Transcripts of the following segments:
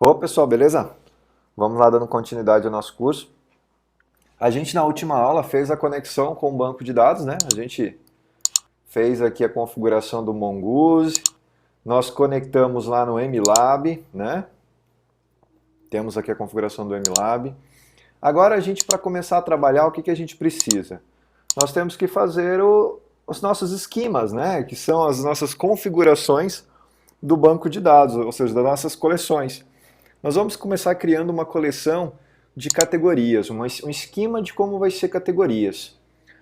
Ô pessoal, beleza? Vamos lá dando continuidade ao nosso curso. A gente na última aula fez a conexão com o banco de dados, né? A gente fez aqui a configuração do Mongoose, nós conectamos lá no MLab, né? Temos aqui a configuração do MLab. Agora a gente, para começar a trabalhar, o que a gente precisa? Nós temos que fazer os nossos esquemas, né? Que são as nossas configurações do banco de dados, ou seja, das nossas coleções. Nós vamos começar criando uma coleção de categorias, um esquema de como vai ser categorias.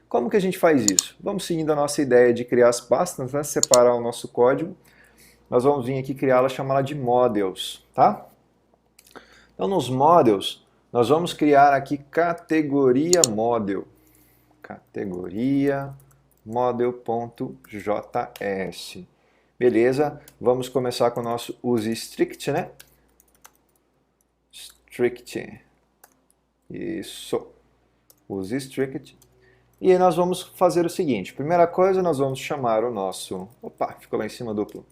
Como que a gente faz isso? Vamos seguindo a nossa ideia de criar as pastas, né? Separar o nosso código. Nós vamos vir aqui criá-la, chamá-la de models, tá? Então nos models, nós vamos criar aqui categoria model. Categoria model.js. Beleza? Vamos começar com o nosso useStrict, né? Strict. Isso. useStrict. E aí nós vamos fazer o seguinte. Primeira coisa, nós vamos chamar o nosso... Opa, ficou lá em cima duplo.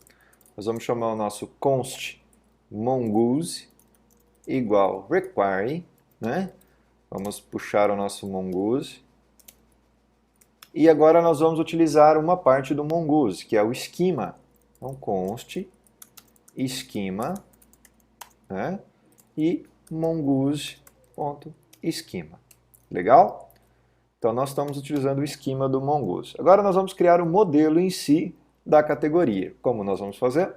Nós vamos chamar o nosso const mongoose igual require, né? Vamos puxar o nosso mongoose. E agora nós vamos utilizar uma parte do mongoose, que é o esquema. Então, const esquema, né? E mongoose.esquema. Legal? Então nós estamos utilizando o esquema do Mongoose. Agora nós vamos criar o modelo em si da categoria. Como nós vamos fazer?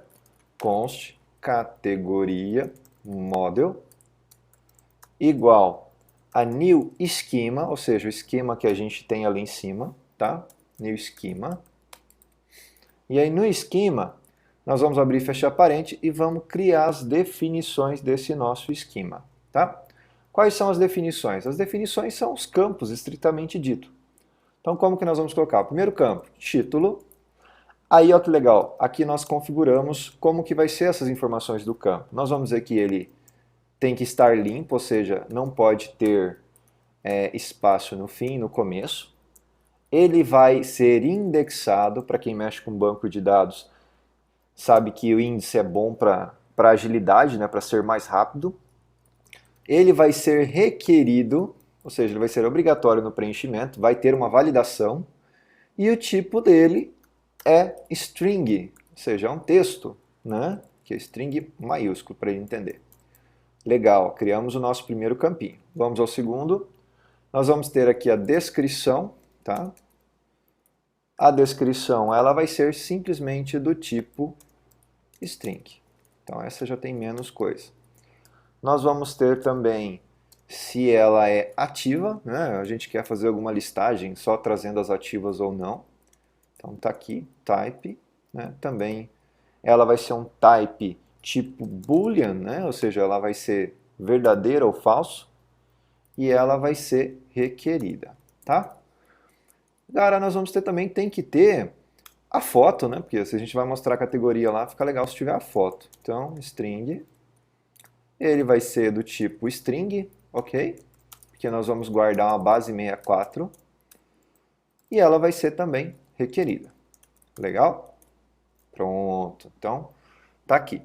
Const categoria model igual a new esquema, ou seja, o esquema que a gente tem ali em cima, tá? New esquema. E aí no esquema nós vamos abrir e fechar parente e vamos criar as definições desse nosso esquema, tá? Quais são as definições? As definições são os campos, estritamente dito. Então, como que nós vamos colocar? O primeiro campo, título. Aí, ó que legal, aqui nós configuramos como que vai ser essas informações do campo. Nós vamos dizer que ele tem que estar limpo, ou seja, não pode ter espaço no fim e no começo. Ele vai ser indexado, para quem mexe com banco de dados, sabe que o índice é bom para agilidade, né, para ser mais rápido. Ele vai ser requerido, ou seja, ele vai ser obrigatório no preenchimento, vai ter uma validação, e o tipo dele é string, ou seja, é um texto, né? Que é string maiúsculo para ele entender. Legal, criamos o nosso primeiro campinho. Vamos ao segundo. Nós vamos ter aqui a descrição, tá? A descrição ela vai ser simplesmente do tipo string. Então essa já tem menos coisa. Nós vamos ter também se ela é ativa, né? A gente quer fazer alguma listagem só trazendo as ativas ou não. Então está aqui, type, né? Também ela vai ser um type tipo boolean, né? Ou seja, ela vai ser verdadeira ou falso, e ela vai ser requerida, tá? Agora nós vamos ter também, tem que ter a foto, né? Porque se a gente vai mostrar a categoria lá, fica legal se tiver a foto. Então, string, ele vai ser do tipo string, ok? Porque nós vamos guardar uma base 64. E ela vai ser também requerida. Legal? Pronto. Então, tá aqui.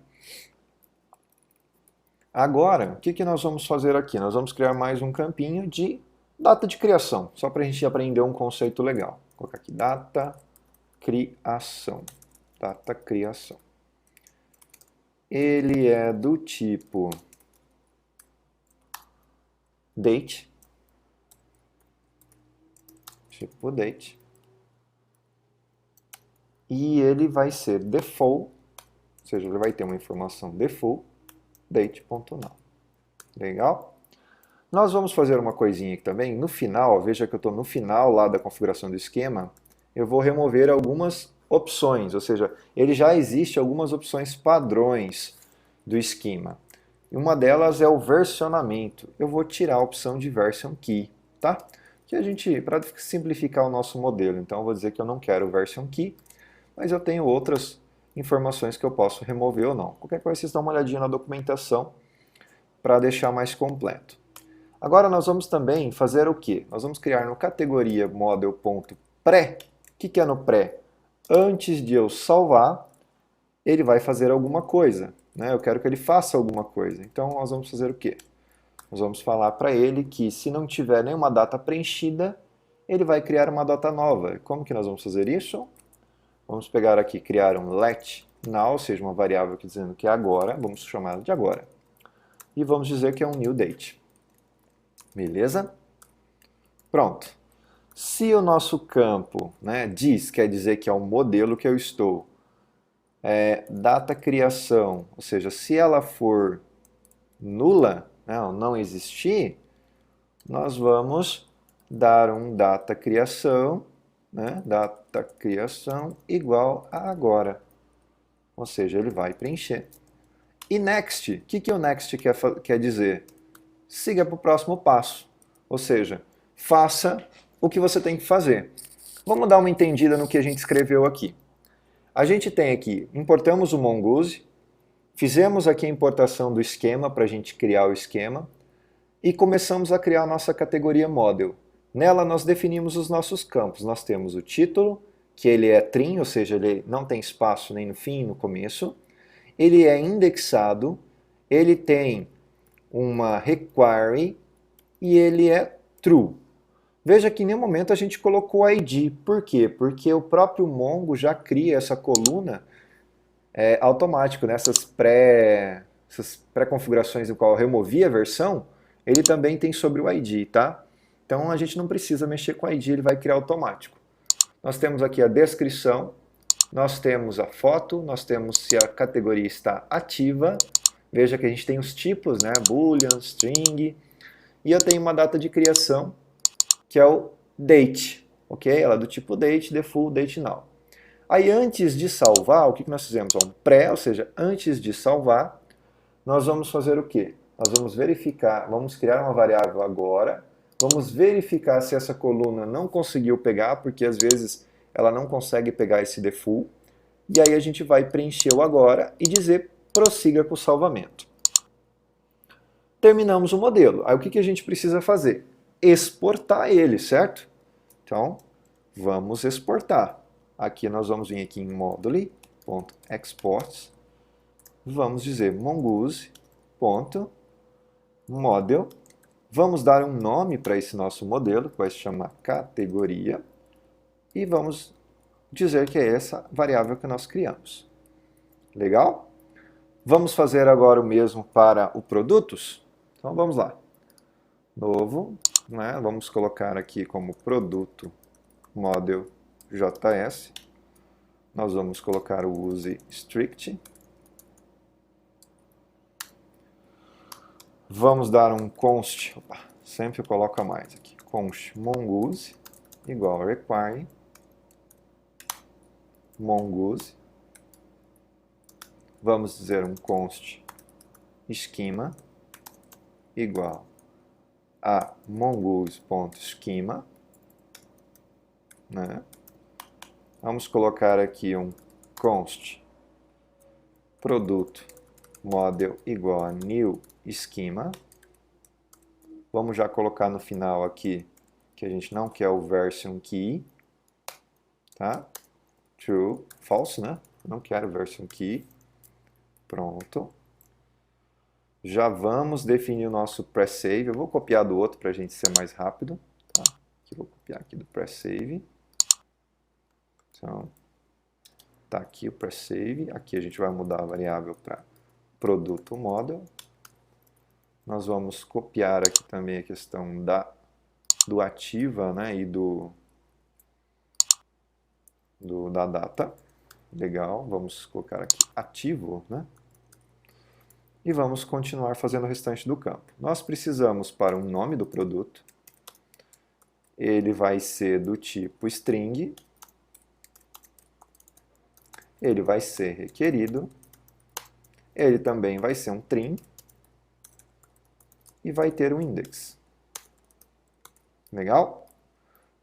Agora, o que nós vamos fazer aqui? Nós vamos criar mais um campinho de data de criação, só para a gente aprender um conceito legal. Vou colocar aqui data criação. Data criação. Ele é do tipo date. Tipo date. E ele vai ser default, ou seja, ele vai ter uma informação default, date.now. Legal? Nós vamos fazer uma coisinha aqui também. No final, veja que eu estou no final lá da configuração do esquema, eu vou remover algumas opções, ou seja, ele já existe algumas opções padrões do esquema. E uma delas é o versionamento. Eu vou tirar a opção de version key, tá? Que a gente, para simplificar o nosso modelo, então eu vou dizer que eu não quero version key, mas eu tenho outras informações que eu posso remover ou não. Qualquer coisa vocês dão uma olhadinha na documentação para deixar mais completo. Agora nós vamos também fazer o quê? Nós vamos criar no categoria model.pré. O que é no pré? Antes de eu salvar, ele vai fazer alguma coisa. né? Eu quero que ele faça alguma coisa. Então nós vamos fazer o quê? Nós vamos falar para ele que se não tiver nenhuma data preenchida, ele vai criar uma data nova. Como que nós vamos fazer isso? Vamos pegar aqui, criar um let now, ou seja, uma variável aqui dizendo que é agora, vamos chamá-la de agora. E vamos dizer que é um new date. Beleza? Pronto. Se o nosso campo, né, diz, quer dizer que é o modelo que eu estou, data criação, ou seja, se ela for nula, não existir, nós vamos dar um data criação, né, data criação igual a agora. Ou seja, ele vai preencher. E next, o que o next quer dizer? Siga para o próximo passo. Ou seja, faça o que você tem que fazer. Vamos dar uma entendida no que a gente escreveu aqui. A gente tem aqui, importamos o Mongoose, fizemos aqui a importação do esquema para a gente criar o esquema e começamos a criar a nossa categoria Model. Nela nós definimos os nossos campos. Nós temos o título, que ele é trim, ou seja, ele não tem espaço nem no fim nem no começo. Ele é indexado, ele tem uma require e ele é true. Veja que em nenhum momento a gente colocou ID. Por quê? Porque o próprio Mongo já cria essa coluna automático, nessas pré-configurações no qual eu removi a versão, ele também tem sobre o ID, tá? Então a gente não precisa mexer com o ID, ele vai criar automático. Nós temos aqui a descrição, nós temos a foto, nós temos se a categoria está ativa. Veja que a gente tem os tipos, né? Boolean, string, e eu tenho uma data de criação, que é o date, ok? Ela é do tipo date, default, date now. Aí antes de salvar, o que nós fizemos? Um pré, ou seja, antes de salvar, nós vamos fazer o quê? Nós vamos verificar, vamos criar uma variável agora, vamos verificar se essa coluna não conseguiu pegar, porque às vezes ela não consegue pegar esse default, e aí a gente vai preencher o agora e dizer prossiga com o salvamento. Terminamos o modelo. Aí o que a gente precisa fazer? Exportar ele, certo? Então, vamos exportar. Aqui nós vamos vir aqui em module.export, vamos dizer mongoose.model, vamos dar um nome para esse nosso modelo, que vai se chamar categoria, e vamos dizer que é essa variável que nós criamos. Legal? Vamos fazer agora o mesmo para o produtos? Então vamos lá. Novo, né? Vamos colocar aqui como produto model JS. Nós vamos colocar o use strict. Vamos dar um const, sempre coloca mais aqui, const mongoose igual a require mongoose. Vamos dizer um const schema igual a mongoose.schema, né? Vamos colocar aqui um const produto model igual a new schema. Vamos já colocar no final aqui que a gente não quer o version key, tá? True, false, né? Não quero version key. Pronto. Já vamos definir o nosso pré-save. Eu vou copiar do outro para a gente ser mais rápido. Tá? Aqui, vou copiar aqui do pré-save. Então, tá aqui o pré-save. Aqui a gente vai mudar a variável para produto model. Nós vamos copiar aqui também a questão do ativa, né, e da data. Legal, vamos colocar aqui ativo, né? E vamos continuar fazendo o restante do campo. Nós precisamos para um nome do produto. Ele vai ser do tipo string. Ele vai ser requerido. Ele também vai ser um trim. E vai ter um index. Legal?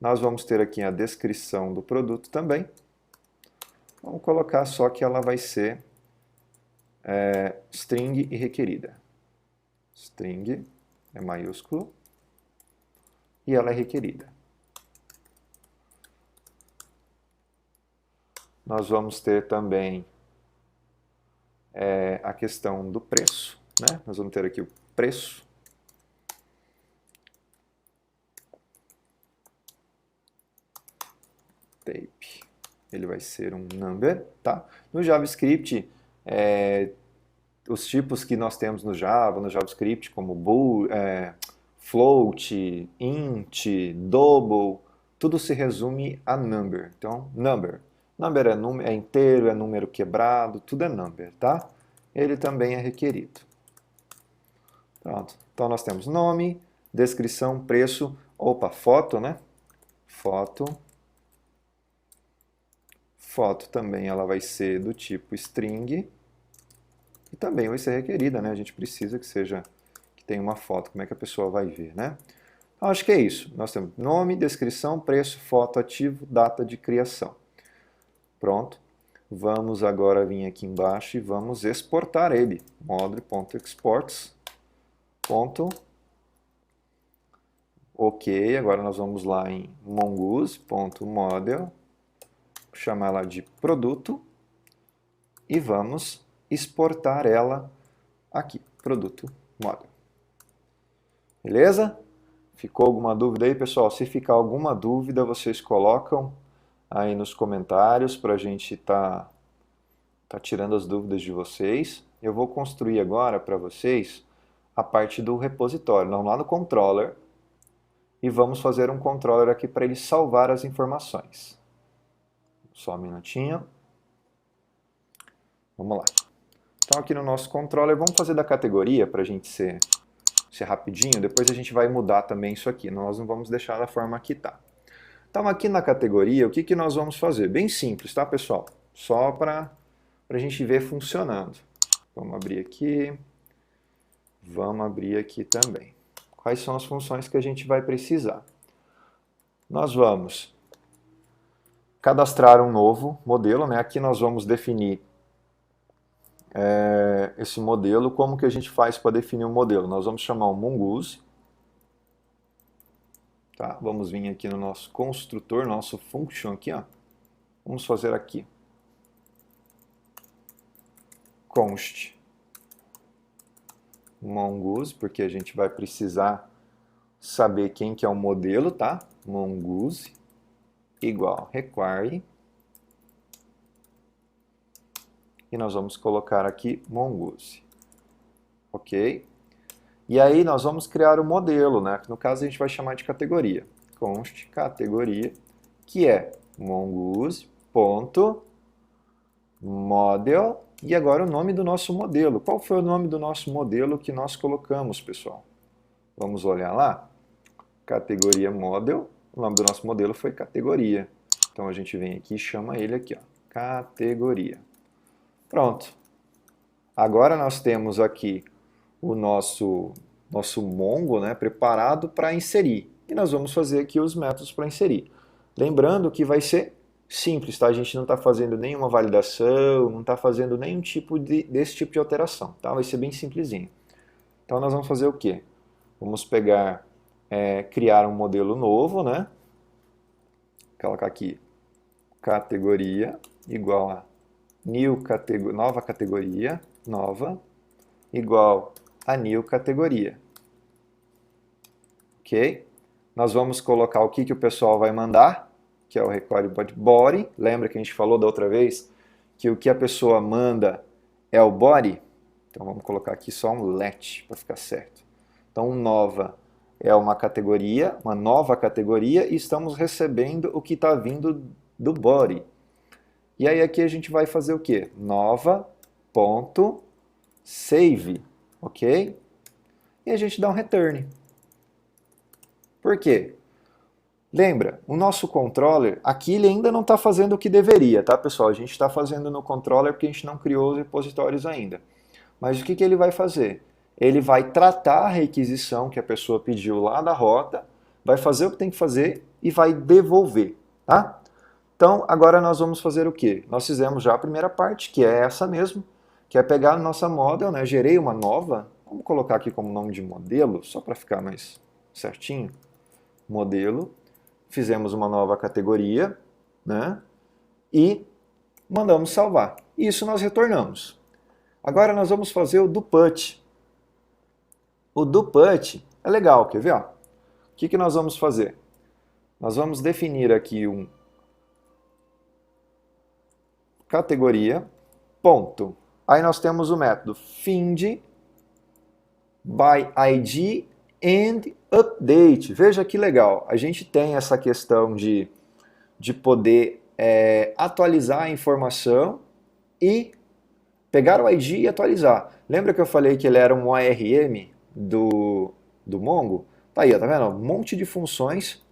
Nós vamos ter aqui a descrição do produto também. Vamos colocar só que ela vai ser string e requerida. String é maiúsculo e ela é requerida. Nós vamos ter também a questão do preço, né? Nós vamos ter aqui o preço. Tape. Ele vai ser um number, tá? No JavaScript, os tipos que nós temos no JavaScript, como bool, float, int, double, tudo se resume a number. Então, number. Number é inteiro, é número quebrado, tudo é number, tá? Ele também é requerido. Pronto. Então, nós temos nome, descrição, preço, foto, né? Foto. Foto também ela vai ser do tipo string e também vai ser requerida, né? A gente precisa que tenha uma foto, como é que a pessoa vai ver, né? Então, acho que é isso. Nós temos nome, descrição, preço, foto, ativo, data de criação. Pronto. Vamos agora vir aqui embaixo e vamos exportar ele. Module.exports. Ok, agora nós vamos lá em mongoose.model, chamar ela de produto e vamos exportar ela aqui, produto model. Beleza? Ficou alguma dúvida aí, pessoal? Se ficar alguma dúvida, vocês colocam aí nos comentários para a gente tá tirando as dúvidas de vocês. Eu vou construir agora para vocês a parte do repositório. Vamos lá no controller e vamos fazer um controller aqui para ele salvar as informações. Só um minutinho. Vamos lá. Então aqui no nosso controller, vamos fazer da categoria para a gente ser rapidinho. Depois a gente vai mudar também isso aqui. Nós não vamos deixar da forma que está. Então aqui na categoria, o que nós vamos fazer? Bem simples, tá, pessoal? Só para a gente ver funcionando. Vamos abrir aqui. Vamos abrir aqui também. Quais são as funções que a gente vai precisar? Nós vamos cadastrar um novo modelo, né? Aqui nós vamos definir esse modelo. Como que a gente faz para definir um modelo? Nós vamos chamar o mongoose. Tá? Vamos vir aqui no nosso construtor, nosso function aqui, ó. Vamos fazer aqui. Const mongoose, porque a gente vai precisar saber quem que é o modelo, tá? Mongoose igual require. E nós vamos colocar aqui mongoose. Ok? E aí nós vamos criar o modelo, né? No caso a gente vai chamar de categoria. Const categoria, que é mongoose.model. E agora o nome do nosso modelo. Qual foi o nome do nosso modelo que nós colocamos, pessoal? Vamos olhar lá. Categoria model. O nome do nosso modelo foi categoria. Então a gente vem aqui e chama ele aqui, ó, categoria. Pronto. Agora nós temos aqui o nosso Mongo, né, preparado para inserir. E nós vamos fazer aqui os métodos para inserir. Lembrando que vai ser simples, tá? A gente não está fazendo nenhuma validação, não está fazendo nenhum tipo desse tipo de alteração, tá? Vai ser bem simplesinho. Então nós vamos fazer o quê? Vamos pegar, criar um modelo novo, né? Colocar aqui categoria igual a nova categoria, nova, igual a new categoria. Ok? Nós vamos colocar o que o pessoal vai mandar, que é o require body. Lembra que a gente falou da outra vez que o que a pessoa manda é o body? Então vamos colocar aqui só um let para ficar certo. Então nova é uma categoria, uma nova categoria, e estamos recebendo o que está vindo do body. E aí aqui a gente vai fazer o quê? Nova.save, ok? E a gente dá um return. Por quê? Lembra, o nosso controller, aqui ele ainda não está fazendo o que deveria, tá, pessoal? A gente está fazendo no controller porque a gente não criou os repositórios ainda. Mas o que ele vai fazer? Ele vai tratar a requisição que a pessoa pediu lá da rota, vai fazer o que tem que fazer e vai devolver, tá? Então, agora nós vamos fazer o quê? Nós fizemos já a primeira parte, que é essa mesmo, que é pegar a nossa model, né? Gerei uma nova, vamos colocar aqui como nome de modelo, só para ficar mais certinho. Modelo, fizemos uma nova categoria, né? E mandamos salvar. Isso nós retornamos. Agora nós vamos fazer o do put. O do put é legal, quer ver? Ó? O que nós vamos fazer? Nós vamos definir aqui um categoria, ponto. Aí nós temos o método find by ID and update. Veja que legal, a gente tem essa questão de poder atualizar a informação e pegar o ID e atualizar. Lembra que eu falei que ele era um ORM do Mongo? Tá aí, tá vendo? Um monte de funções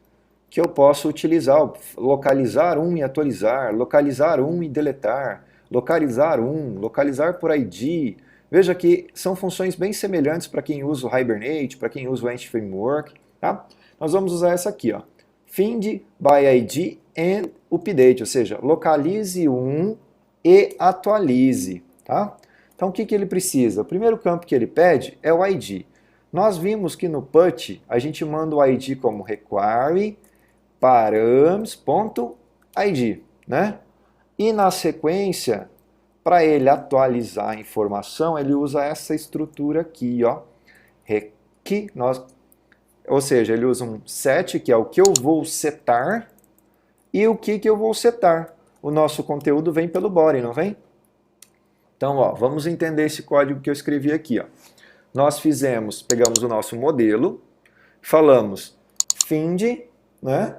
que eu posso utilizar, localizar um e atualizar, localizar um e deletar, localizar por ID. Veja que são funções bem semelhantes para quem usa o Hibernate, para quem usa o Ant Framework. Tá? Nós vamos usar essa aqui, ó. Find by ID and update, ou seja, localize um e atualize. Tá? Então o que ele precisa? O primeiro campo que ele pede é o ID. Nós vimos que no put a gente manda o ID como require params.id, né? E na sequência, para ele atualizar a informação, ele usa essa estrutura aqui, ó. Ou seja, ele usa um set, que é o que eu vou setar, e o que eu vou setar. O nosso conteúdo vem pelo body, não vem? Então, ó, vamos entender esse código que eu escrevi aqui, ó. Nós pegamos o nosso modelo, falamos find, né?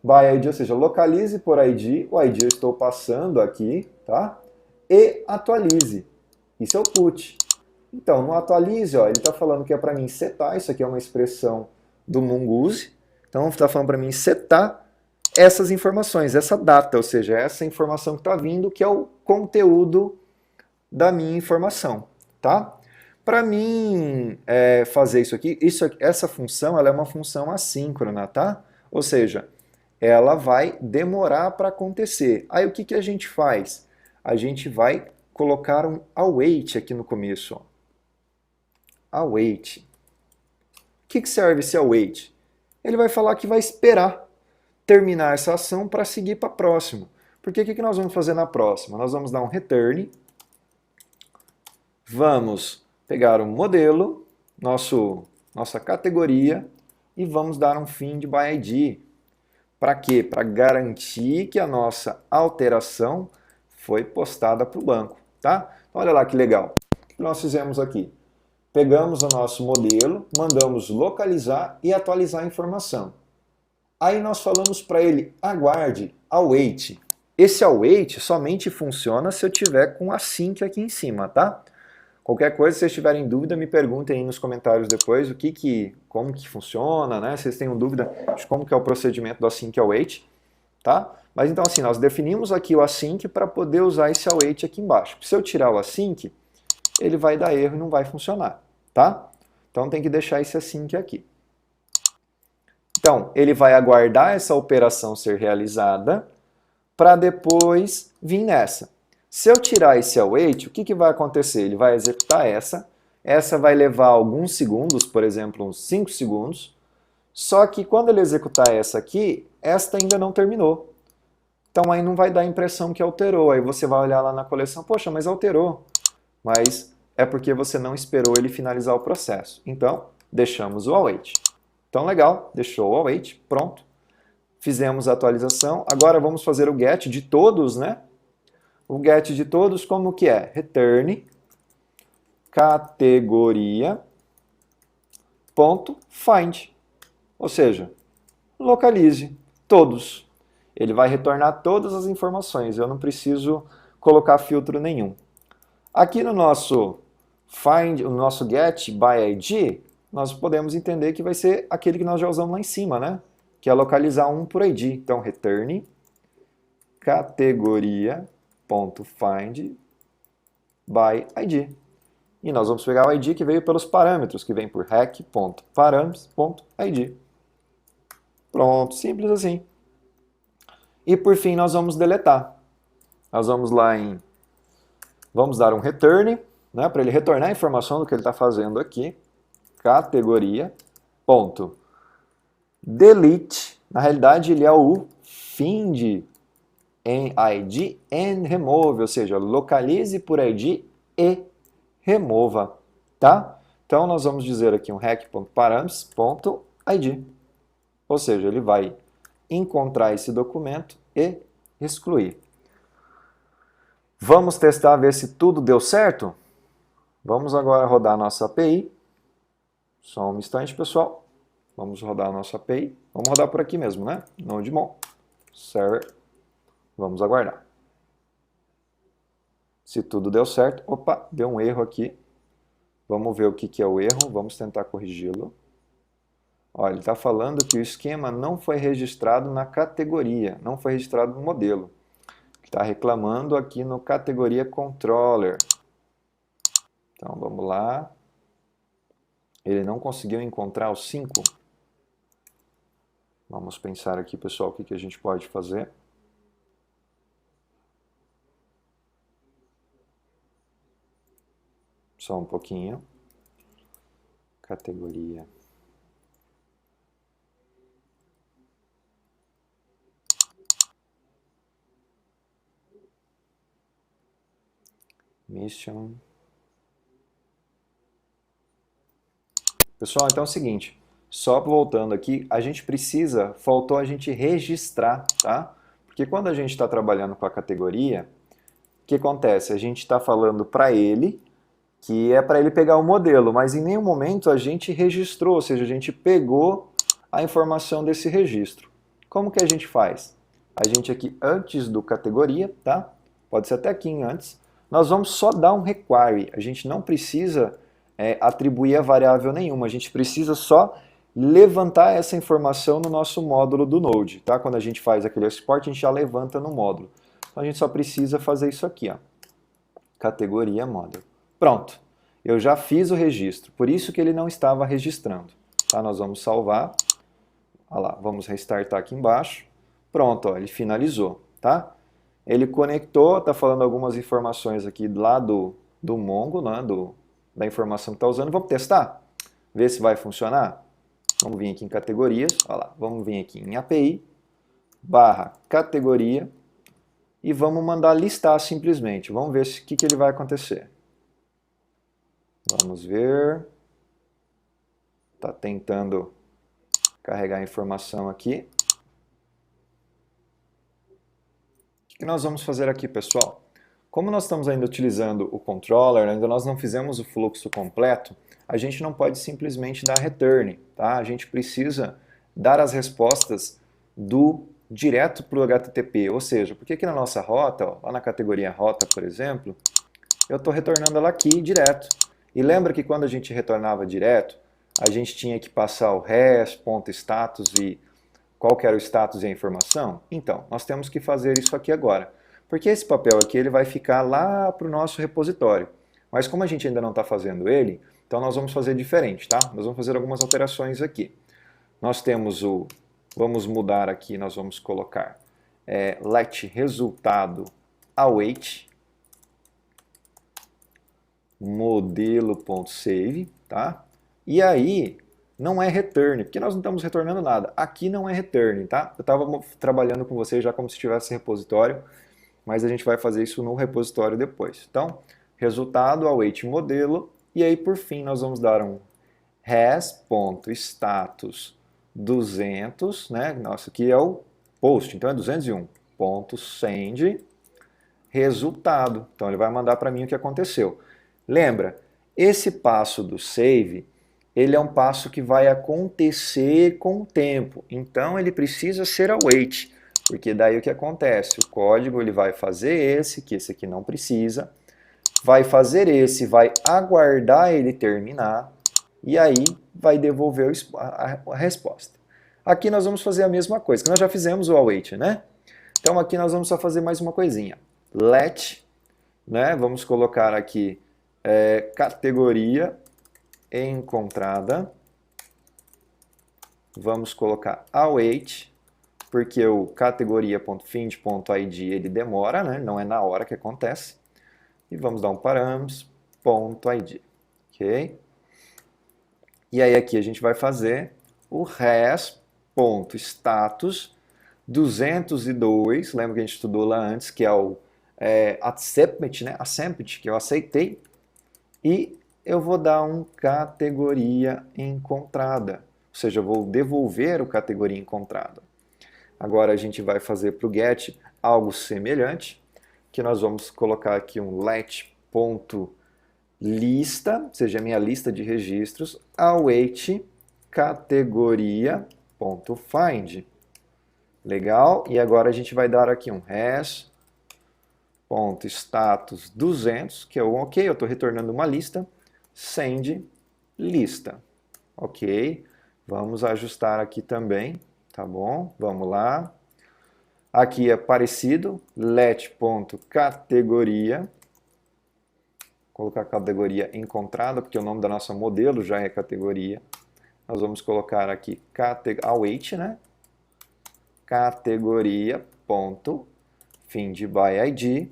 By ID, ou seja, localize por ID, o ID eu estou passando aqui, tá? E atualize. Isso é o put. Então, no atualize, ó, ele está falando que é para mim setar, isso aqui é uma expressão do Mongoose, então está falando para mim setar essas informações, essa data, ou seja, essa informação que está vindo, que é o conteúdo da minha informação, tá? Para mim fazer isso aqui, essa função ela é uma função assíncrona, tá? Ou seja, ela vai demorar para acontecer. Aí o que a gente faz? A gente vai colocar um await aqui no começo. Ó. Await. O que serve esse await? Ele vai falar que vai esperar terminar essa ação para seguir para a próxima. Porque o que nós vamos fazer na próxima? Nós vamos dar um return, vamos pegar um modelo, nossa categoria, e vamos dar um find by ID. Para quê? Para garantir que a nossa alteração foi postada para o banco. Tá? Então, olha lá que legal. O que nós fizemos aqui? Pegamos o nosso modelo, mandamos localizar e atualizar a informação. Aí nós falamos para ele, aguarde, await. Esse await somente funciona se eu tiver com async aqui em cima, tá? Qualquer coisa, se vocês tiverem dúvida, me perguntem aí nos comentários depois como que funciona, né? Se vocês tenham dúvida de como que é o procedimento do async await, tá? Mas então assim, nós definimos aqui o async para poder usar esse await aqui embaixo. Se eu tirar o async, ele vai dar erro e não vai funcionar, tá? Então tem que deixar esse async aqui. Então, ele vai aguardar essa operação ser realizada para depois vir nessa. Se eu tirar esse await, o que vai acontecer? Ele vai executar essa vai levar alguns segundos, por exemplo, uns 5 segundos, só que quando ele executar essa aqui, esta ainda não terminou. Então aí não vai dar a impressão que alterou, aí você vai olhar lá na coleção, poxa, mas alterou. Mas é porque você não esperou ele finalizar o processo. Então, deixamos o await. Então legal, deixou o await, pronto. Fizemos a atualização, agora vamos fazer o get de todos, né? O get de todos como que é? Return categoria ponto find, ou seja, localize todos. Ele vai retornar todas as informações, eu não preciso colocar filtro nenhum. Aqui no nosso find, no nosso get by ID, nós podemos entender que vai ser aquele que nós já usamos lá em cima, né? Que é localizar um por ID. Então, return categoria .find by ID. E nós vamos pegar o ID que veio pelos parâmetros, que vem por rec.params.id. Pronto, simples assim. E por fim nós vamos deletar. Nós vamos lá vamos dar um return, né, para ele retornar a informação do que ele está fazendo aqui. Categoria .delete. Na realidade ele é o find em ID and remove, ou seja, localize por ID e remova, tá? Então nós vamos dizer aqui um rec.params.id, ou seja, ele vai encontrar esse documento e excluir. Vamos testar, ver se tudo deu certo? Vamos agora rodar a nossa API. Só um instante, pessoal. Vamos rodar a nossa API. Vamos rodar por aqui mesmo, né? Nodemon. Server. Vamos aguardar. Se tudo deu certo. Opa, deu um erro aqui. Vamos ver o que é o erro. Vamos tentar corrigi-lo. Olha, ele está falando que o esquema não foi registrado na categoria, não foi registrado no modelo. Está reclamando aqui no categoria controller. Então vamos lá. Ele não conseguiu encontrar os 5. Vamos pensar aqui, pessoal, o que a gente pode fazer. Só um pouquinho. Categoria. Mission. Pessoal, então é o seguinte, só voltando aqui, faltou a gente registrar, tá? Porque quando a gente está trabalhando com a categoria, o que acontece? A gente está falando para ele que é para ele pegar o modelo, mas em nenhum momento a gente registrou, ou seja, a gente pegou a informação desse registro. Como que a gente faz? A gente aqui antes do categoria, tá? Pode ser até aqui em antes, nós vamos só dar um require, a gente não precisa atribuir a variável nenhuma, a gente precisa só levantar essa informação no nosso módulo do Node, tá? Quando a gente faz aquele export, a gente já levanta no módulo. Então a gente só precisa fazer isso aqui, ó. Categoria model. Pronto, eu já fiz o registro, por isso que ele não estava registrando. Tá? Nós vamos salvar, olha lá, vamos restartar aqui embaixo. Pronto, ó, ele finalizou, tá? Ele conectou, está falando algumas informações aqui lá do Mongo, né, da informação que está usando. Vamos testar? Ver se vai funcionar? Vamos vir aqui em categorias, olha lá, vamos vir aqui em API, /categoria, e vamos mandar listar simplesmente. Vamos ver o que ele vai acontecer. Vamos ver. Está tentando carregar a informação aqui. O que nós vamos fazer aqui, pessoal? Como nós estamos ainda utilizando o controller, ainda nós não fizemos o fluxo completo, a gente não pode simplesmente dar return, tá? A gente precisa dar as respostas direto para o HTTP, ou seja, porque aqui na nossa rota, ó, lá na categoria rota, por exemplo, eu estou retornando ela aqui direto. E lembra que quando a gente retornava direto, a gente tinha que passar o res.status e qual que era o status e a informação? Então, nós temos que fazer isso aqui agora. Porque esse papel aqui ele vai ficar lá para o nosso repositório. Mas como a gente ainda não está fazendo ele, então nós vamos fazer diferente, tá? Nós vamos fazer algumas alterações aqui. Nós temos vamos mudar aqui, nós vamos colocar let resultado await modelo.save, tá? E aí não é return, porque nós não estamos retornando nada. Aqui não é return, tá? Eu estava trabalhando com vocês já como se tivesse repositório, mas a gente vai fazer isso no repositório depois. Então, resultado await modelo, e aí por fim nós vamos dar um res.status 200, né? Nossa, aqui é o post, então é 201.send resultado. Então ele vai mandar para mim o que aconteceu. Lembra, esse passo do save, ele é um passo que vai acontecer com o tempo. Então ele precisa ser await, porque daí o que acontece? O código ele vai fazer que esse aqui não precisa, vai fazer vai aguardar ele terminar, e aí vai devolver a resposta. Aqui nós vamos fazer a mesma coisa, que nós já fizemos o await, né? Então aqui nós vamos só fazer mais uma coisinha. Let, né? Vamos colocar aqui categoria encontrada. Vamos colocar await, porque o categoria.find.id ele demora, né? Não é na hora que acontece. E vamos dar um params.id, ok? E aí aqui a gente vai fazer o res.status 202, lembra que a gente estudou lá antes, que é o accept, né? Accept, que eu aceitei. E eu vou dar um categoria encontrada, ou seja, eu vou devolver o categoria encontrada. Agora a gente vai fazer para o get algo semelhante, que nós vamos colocar aqui um let.lista, ou seja, a minha lista de registros, await categoria.find. Legal? E agora a gente vai dar aqui um res.status 200, que é o ok, eu estou retornando uma lista, send lista. Ok, vamos ajustar aqui também, tá bom? Vamos lá. Aqui é parecido, let.categoria, colocar categoria encontrada, porque o nome da nossa modelo já é categoria. Nós vamos colocar aqui await, né? Categoria.findById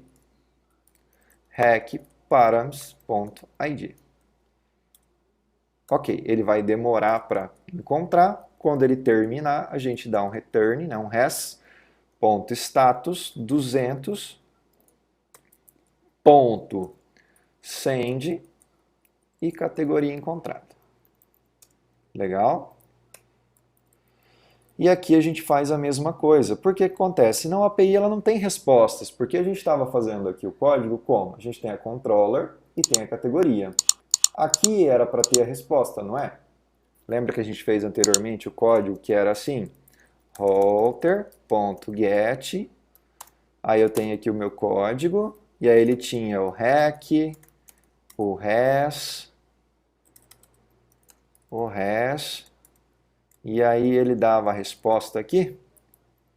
hackparams.id. Ok, ele vai demorar para encontrar. Quando ele terminar, a gente dá um return, né, um res.status 200 ponto send e categoria encontrada. Legal? E aqui a gente faz a mesma coisa. Por que acontece? Não, a API ela não tem respostas, porque a gente estava fazendo aqui o código como? A gente tem a controller e tem a categoria. Aqui era para ter a resposta, não é? Lembra que a gente fez anteriormente o código que era assim? router.get, aí eu tenho aqui o meu código, e aí ele tinha o hack, o res, e aí ele dava a resposta aqui.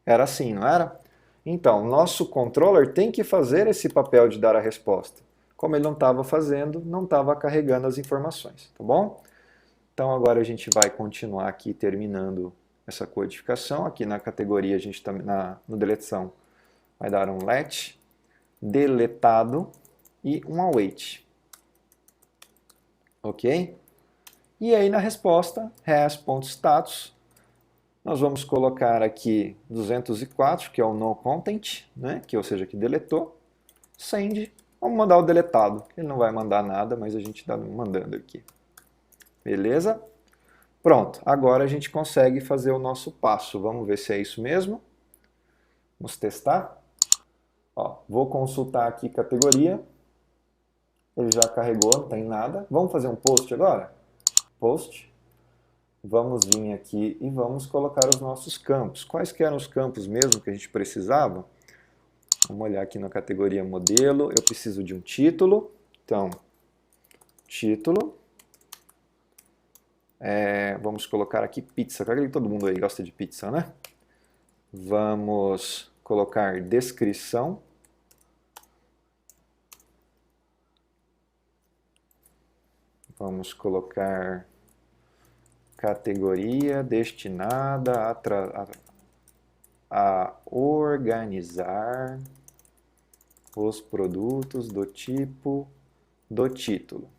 Era assim, não era? Então, nosso controller tem que fazer esse papel de dar a resposta. Como ele não estava fazendo, não estava carregando as informações, tá bom? Então agora a gente vai continuar aqui terminando essa codificação. Aqui na categoria, a gente no deletação vai dar um let, deletado e um await. Ok? E aí na resposta, res.status, nós vamos colocar aqui 204, que é o no content, né? Que, ou seja, que deletou, send, vamos mandar o deletado. Ele não vai mandar nada, mas a gente está mandando aqui. Beleza? Pronto, agora a gente consegue fazer o nosso passo. Vamos ver se é isso mesmo. Vamos testar. Ó, vou consultar aqui categoria. Ele já carregou, não tem nada. Vamos fazer um post agora? Post. Vamos vir aqui e vamos colocar os nossos campos. Quais que eram os campos mesmo que a gente precisava? Vamos olhar aqui na categoria modelo. Eu preciso de um título. Então, título. Vamos colocar aqui pizza. Claro que todo mundo aí gosta de pizza, né? Vamos colocar descrição. Vamos colocar categoria destinada a organizar os produtos do tipo do título.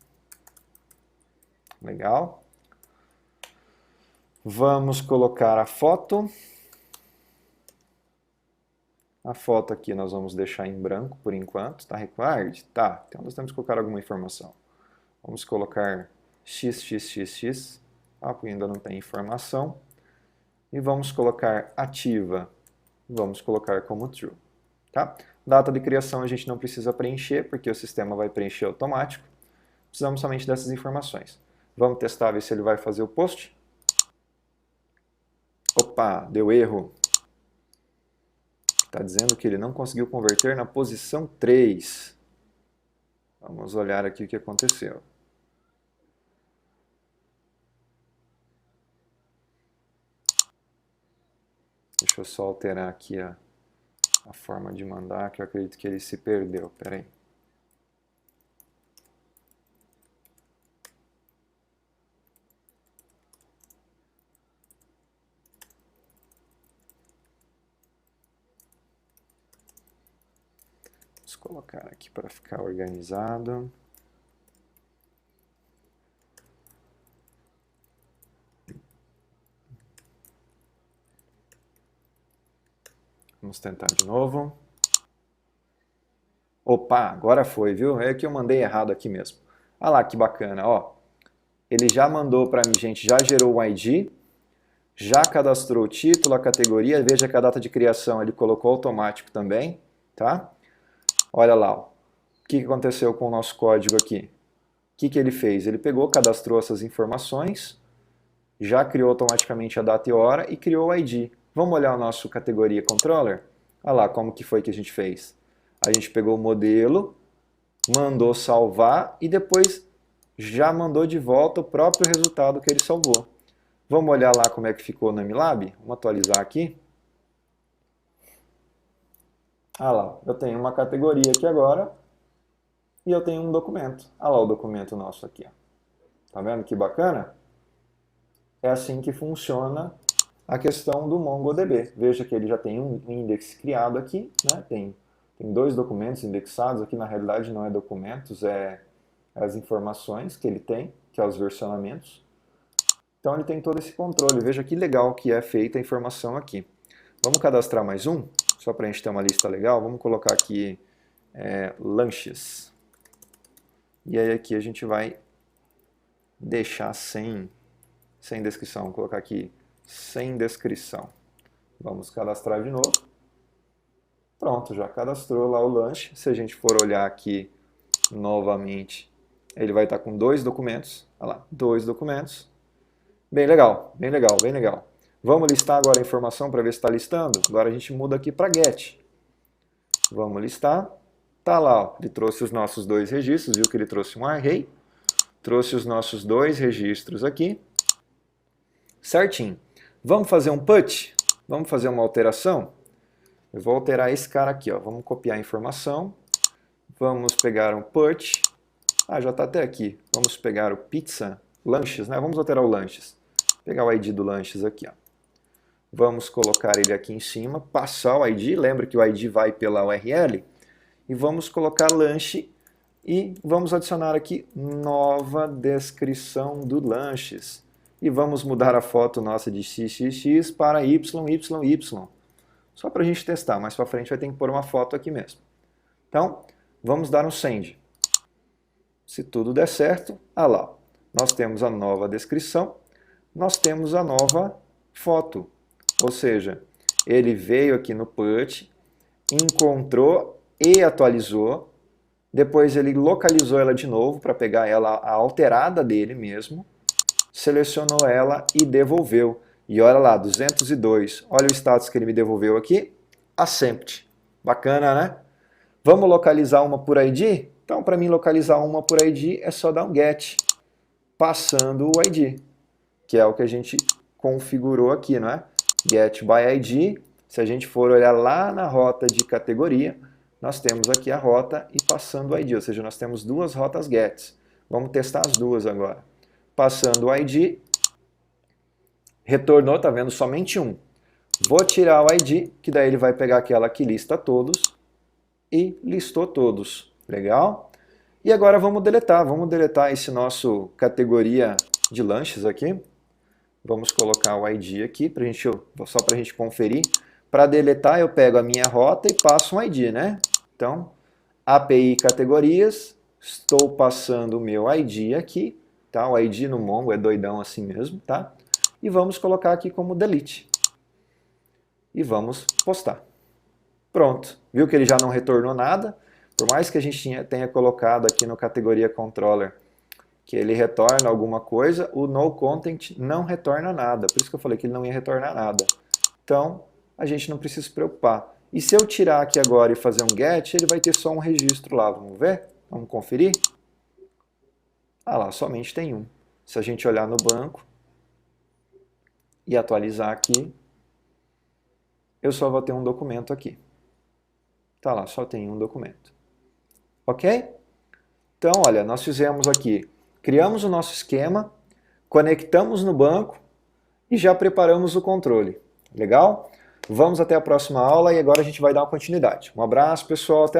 Legal? Vamos colocar a foto. A foto aqui nós vamos deixar em branco por enquanto. Tá required? Tá. Então nós temos que colocar alguma informação. Vamos colocar xxx. Porque ainda não tem informação. E vamos colocar ativa. Vamos colocar como true. Tá? Data de criação a gente não precisa preencher, porque o sistema vai preencher automático. Precisamos somente dessas informações. Vamos testar, ver se ele vai fazer o post. Opa, deu erro. Está dizendo que ele não conseguiu converter na posição 3. Vamos olhar aqui o que aconteceu. Deixa eu só alterar aqui a forma de mandar, que eu acredito que ele se perdeu. Espera aí. Vamos colocar aqui para ficar organizado. Vamos tentar de novo. Opa, agora foi, viu? É que eu mandei errado aqui mesmo. Olha lá que bacana, ó. Ele já mandou para mim, gente, já gerou o ID, já cadastrou o título, a categoria, veja que a data de criação ele colocou automático também, tá? Olha lá, ó. O que aconteceu com o nosso código aqui? O que ele fez? Ele pegou, cadastrou essas informações, já criou automaticamente a data e hora e criou o ID. Vamos olhar o nosso categoria controller? Olha lá como que foi que a gente fez. A gente pegou o modelo, mandou salvar e depois já mandou de volta o próprio resultado que ele salvou. Vamos olhar lá como é que ficou no MLab? Vamos atualizar aqui. Ah lá, eu tenho uma categoria aqui agora e eu tenho um documento. Ah lá o documento nosso aqui. Ó. Tá vendo que bacana? É assim que funciona a questão do MongoDB. Veja que ele já tem um index criado aqui, né? Tem 2 documentos indexados, aqui na realidade não é documentos, é as informações que ele tem, que é os versionamentos. Então ele tem todo esse controle. Veja que legal que é feita a informação aqui. Vamos cadastrar mais um, só para a gente ter uma lista legal. Vamos colocar aqui lanches. E aí aqui a gente vai deixar sem descrição. Vou colocar aqui sem descrição. Vamos cadastrar de novo. Pronto, já cadastrou lá o lanche. Se a gente for olhar aqui novamente, ele vai estar com 2 documentos. Olha lá, 2 documentos. Bem legal, bem legal, bem legal. Vamos listar agora a informação para ver se está listando? Agora a gente muda aqui para get. Vamos listar. Tá lá, ó, ele trouxe os nossos 2 registros, viu que ele trouxe um array. Trouxe os nossos 2 registros aqui. Certinho. Vamos fazer um put? Vamos fazer uma alteração? Eu vou alterar esse cara aqui, ó. Vamos copiar a informação. Vamos pegar um put. Ah, já está até aqui. Vamos pegar o pizza, lanches, né? Vamos alterar o lanches. Pegar o ID do lanches aqui, ó. Vamos colocar ele aqui em cima, passar o ID. Lembra que o ID vai pela URL? E vamos colocar lanche e vamos adicionar aqui nova descrição do lanches. E vamos mudar a foto nossa de XXX para YYY. Só para a gente testar, mais para frente vai ter que pôr uma foto aqui mesmo. Então, vamos dar um send. Se tudo der certo, ah lá, nós temos a nova descrição, nós temos a nova foto. Ou seja, ele veio aqui no put, encontrou e atualizou, depois ele localizou ela de novo para pegar ela a alterada dele mesmo, selecionou ela e devolveu. E olha lá, 202. Olha o status que ele me devolveu aqui. Accept. Bacana, né? Vamos localizar uma por ID? Então, para mim localizar uma por ID, é só dar um get, passando o ID, que é o que a gente configurou aqui, não é? Get by ID. Se a gente for olhar lá na rota de categoria, nós temos aqui a rota e passando o ID, ou seja, nós temos 2 rotas gets. Vamos testar as duas agora. Passando o ID, retornou, tá vendo, somente um. Vou tirar o ID, que daí ele vai pegar aquela que lista todos, e listou todos. Legal? E agora vamos deletar esse nosso categoria de lanches aqui. Vamos colocar o ID aqui, só para a gente conferir. Para deletar eu pego a minha rota e passo um ID, né? Então, API categorias, estou passando o meu ID aqui, tá? O ID no Mongo é doidão assim mesmo, tá? E vamos colocar aqui como delete. E vamos postar. Pronto. Viu que ele já não retornou nada? Por mais que a gente tenha colocado aqui no categoria controller que ele retorna alguma coisa, o noContent não retorna nada. Por isso que eu falei que ele não ia retornar nada. Então, a gente não precisa se preocupar. E se eu tirar aqui agora e fazer um get, ele vai ter só um registro lá. Vamos ver? Vamos conferir? Ah lá, somente tem um. Se a gente olhar no banco e atualizar aqui, eu só vou ter um documento aqui. Tá lá, só tem um documento. Ok? Então, olha, nós fizemos aqui, criamos o nosso esquema, conectamos no banco e já preparamos o controle. Legal? Vamos até a próxima aula e agora a gente vai dar uma continuidade. Um abraço, pessoal, até